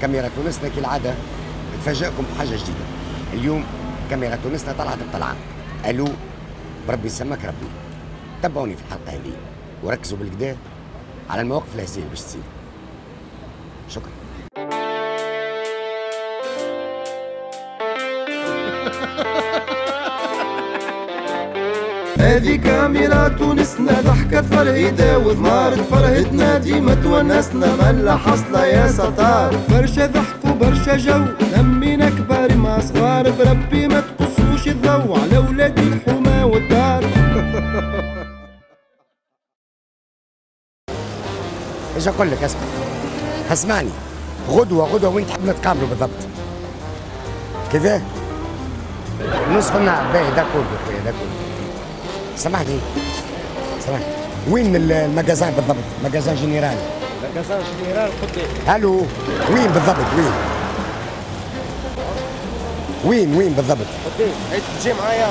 كاميرا تونسنا كالعادة تفاجئكم بحاجة جديدة. اليوم كاميرا تونسنا طلعت بطلعة. ألو بربي يسمك ربي. تبعوني في الحلقة هذه وركزوا بالكدا على المواقف الهزيلة باش تصير. شكرا. هذه كاميرا تونسنا ضحكت فرهيدة وضمارت فرهدنا ديما تونسنا ملا حصلة يا ستار برشا ضحك وبرشا جو لمينا كبار مع صغار بربي ما تقصوش الضو على ولاد الحومة والدار. ايش اقول لك؟ اسمعني غدوة وين تحب نتقابلوا بالضبط؟ كذا نصف النهار. باهي داكور خويا داكور. سامحني وين المجازان بالضبط؟ مجازان جنرال. مجازان جنرال قدام. الو وين بالضبط؟ وين بالضبط؟ قدام. تجي معايا؟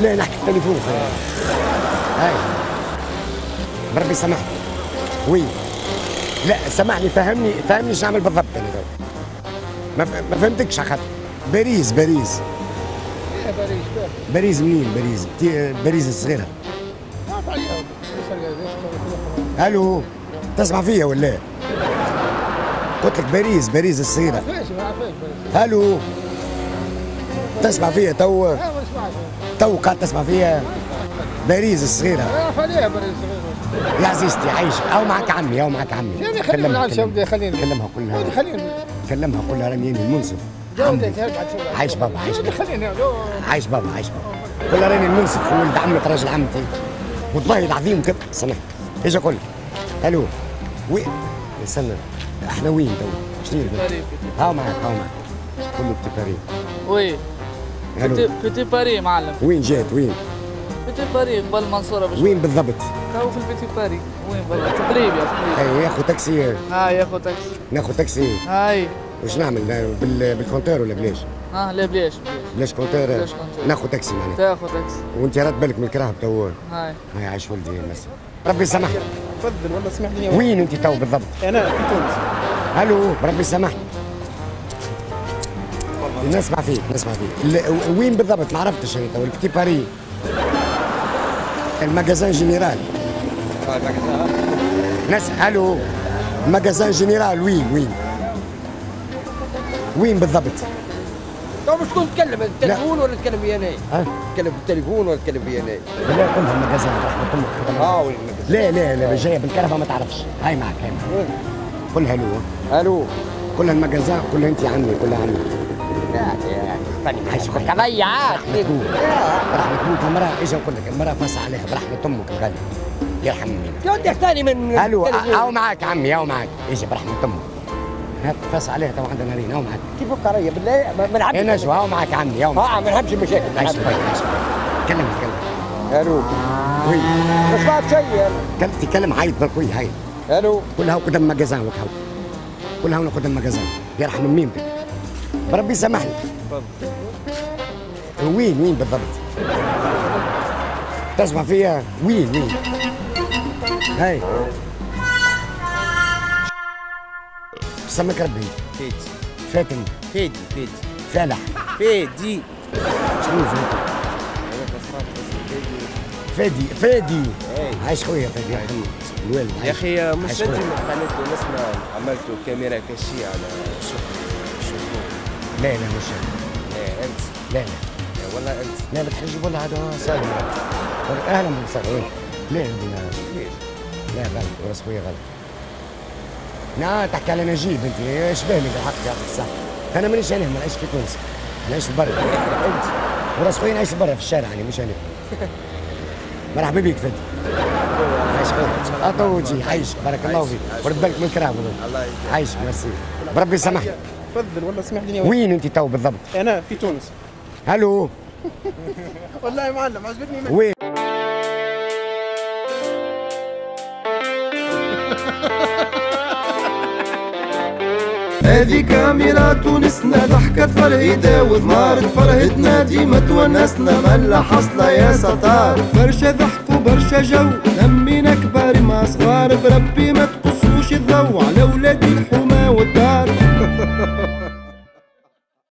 لا نحكي في التليفون خويا. هاي بربي سامحني. وين؟ لا سامحني فهمني ايش نعمل بالضبط انا تو. ما فهمتكش على خاطر باريس. باريس منين باريس؟ باريس الصغيرة. الو تسمع فيا ولا؟ قلت لك باريس الصغيرة. الو تسمع فيا تو قاعد تسمع فيا؟ باريس الصغيرة. يا عزيزتي عايشك. او معك عمي كلمها كلها راني المنصف. عايش بابا كلها راني المنصف ولد عمة راجل عمتي والله العظيم كده. سامحني ايش اقول لك؟ الو وين؟ استنى احنا وين تو؟ شنو هاو معك كله بتي باري. وي بيتي باري معلم. وين جات؟ وين؟ بيتي باري قبل المنصورة بشوي. وين بالضبط؟ تو في البيتي باري. وين بالضبط؟ تقريبا اي ياخذ تاكسي. ناخذ تاكسي. هاي واش نعمل بالكونتور ولا بلاش؟ لا بلاش كونتور. ناخذ تاكسي معناها. تاخذ تاكسي. وانت رد بالك من الكراهب تو. هاي عايش ولدي مسا. ربي يسامحك. تفضل والله سامحني. وين انت تو بالضبط؟ انا في تونس. الو بربي يسامحك. نسمع فيك. وين بالضبط؟ ما عرفتش انا تو. البتي باري. المجازان جنرال. الو المجازان جنرال وين بالضبط؟ تو باش تكون تتكلم بالتليفون ولا تتكلم ويا انا؟ تتكلم بالتليفون ولا تتكلم ويا انا؟ لا كلها المجازان رحمة امك. لا جايه بالكهرباء ما تعرفش. هاي معك كلها الو كلها المجازان كلها انت عني كلها عني. عايش قضية عاد رحمة امك المرأة. ايش اقول لك؟ المرأة فاس عليها برحمة امك الغالية يرحم امك. يا ودي ثاني من الو هاو معك عمي ايش برحمة امك. فاس عليها تو عندنا نارين. هاو معك. كيف فك عليا بالله ما نعبش. انا شو هاو معك عمي ما نحبش المشاكل. عايش كلم الو وي ما سمعت شيء. تكلم عيط بالكوي. هاي الو كلها قدام مجازان وكهو. كلها هنا قدام مجازان يرحم ميمتك. بربي سامحني. وين بالضبط؟ تسمع فيا؟ وين؟ هاي سمك ربي. فاتن. فالح. فادي. شنو فادي؟ عايش خويا فادي الوالد. يا اخي مش انت من قناه تونسنا عملتوا كاميرا كاشيه على الشوفور؟ لا مش انت. لا والله انت. لا ما تحرجش بقول هذا سالم. اهلا وسهلا. لا غلط وراس خويا غلط. لا تحكي على نجيب انت. ايش بالك بالحق يا اخي الصح. انا مانيش هنا ما نعيش في تونس. نعيش في برا. انت وراس خويا نعيش برا في الشارع يعني مش هنا. مرحبا بك فادي. عايش خويا. اطوجي عايشك بارك الله فيك. ورد بالك من الكرام. الله يجزاك. عايشك ميرسي. بربي يسامحك. تفضل والله سامحني. وين انت تو بالضبط؟ انا في تونس. الو والله يا معلم عجبتني منك. وين؟ هذه كاميرا تونسنا ضحكت فرهيدة وضمارت فرهدنا ديما تونسنا ملا حصلة يا ستار برشا ضحك وبرشا جو لمينا كبار مع صغار بربي ما تقص